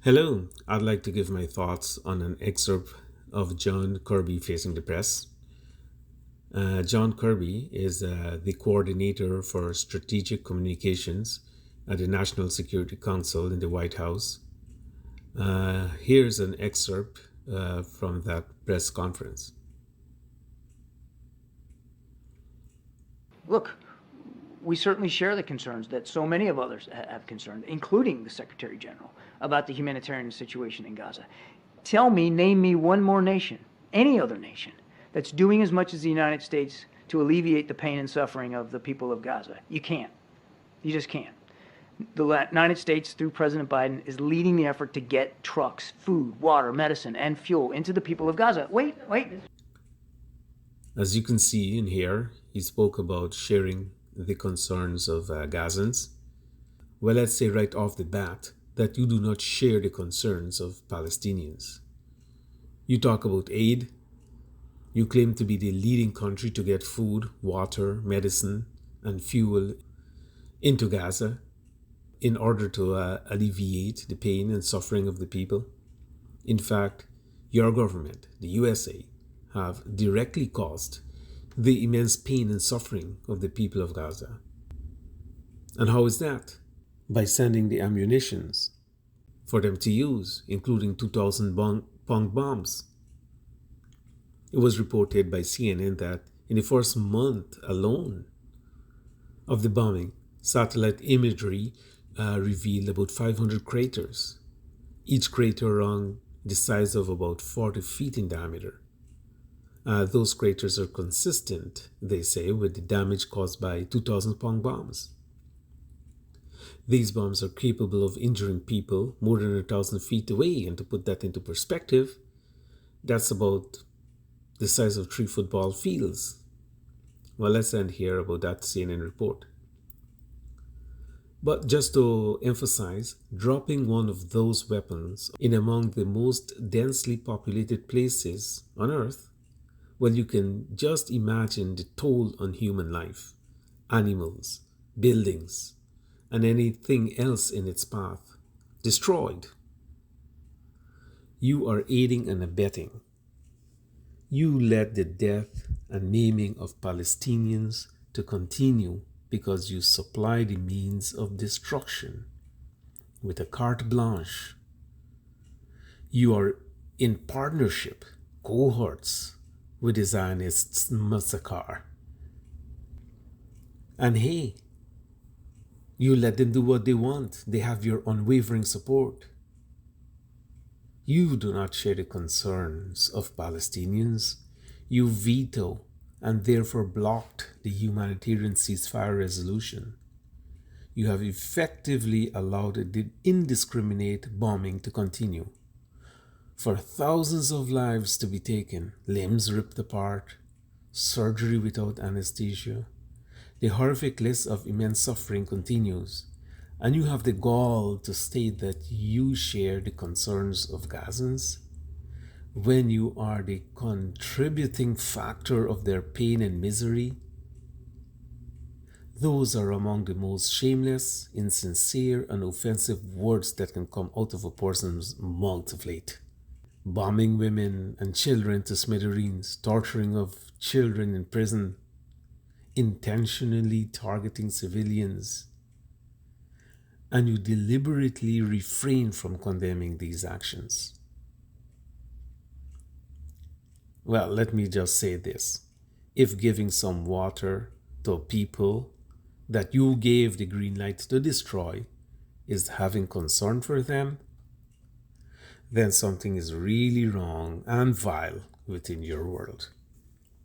Hello, I'd like to give my thoughts on an excerpt of John Kirby facing the press. John Kirby is the coordinator for strategic communications at the National Security Council in the White House. Here's an excerpt from that press conference. Look, we certainly share the concerns that so many of others have concerned, including the Secretary General, about the humanitarian situation in Gaza. Name me one more nation, any other nation, that's doing as much as the United States to alleviate the pain and suffering of the people of Gaza. You can't. You just can't. The United States, through President Biden, is leading the effort to get trucks, food, water, medicine, and fuel into the people of Gaza. Wait. As you can see in here, he spoke about sharing the concerns of Gazans. Well, let's say right off the bat that you do not share the concerns of Palestinians. You talk about aid. You claim to be the leading country to get food, water, medicine, and fuel into Gaza in order to alleviate the pain and suffering of the people. In fact, your government, the USA, have directly caused the immense pain and suffering of the people of Gaza. And how is that? By sending the ammunitions for them to use, including 2,000 pound bombs. It was reported by CNN that in the first month alone of the bombing, satellite imagery revealed about 500 craters, each crater around the size of about 40 feet in diameter. Those craters are consistent, they say, with the damage caused by 2,000 pound bombs. These bombs are capable of injuring people more than 1,000 feet away, and to put that into perspective, that's about the size of 3 football fields. Well, let's end here about that CNN report. But just to emphasize, dropping one of those weapons in among the most densely populated places on Earth, well, you can just imagine the toll on human life, animals, buildings, and anything else in its path, destroyed. You are aiding and abetting. You led the death and maiming of Palestinians to continue because you supply the means of destruction with a carte blanche. You are in partnership, cohorts, with the Zionists' massacre. And hey, you let them do what they want. They have your unwavering support. You do not share the concerns of Palestinians. You veto and therefore blocked the humanitarian ceasefire resolution. You have effectively allowed the indiscriminate bombing to continue, for thousands of lives to be taken, limbs ripped apart, surgery without anesthesia. The horrific list of immense suffering continues, and you have the gall to state that you share the concerns of Gazans when you are the contributing factor of their pain and misery. Those are among the most shameless, insincere, and offensive words that can come out of a person's mouth of late. Bombing women and children to smithereens, torturing of children in prison, intentionally targeting civilians, and you deliberately refrain from condemning these actions. Well, let me just say this. If giving some water to people that you gave the green light to destroy is having concern for them, then something is really wrong and vile within your world.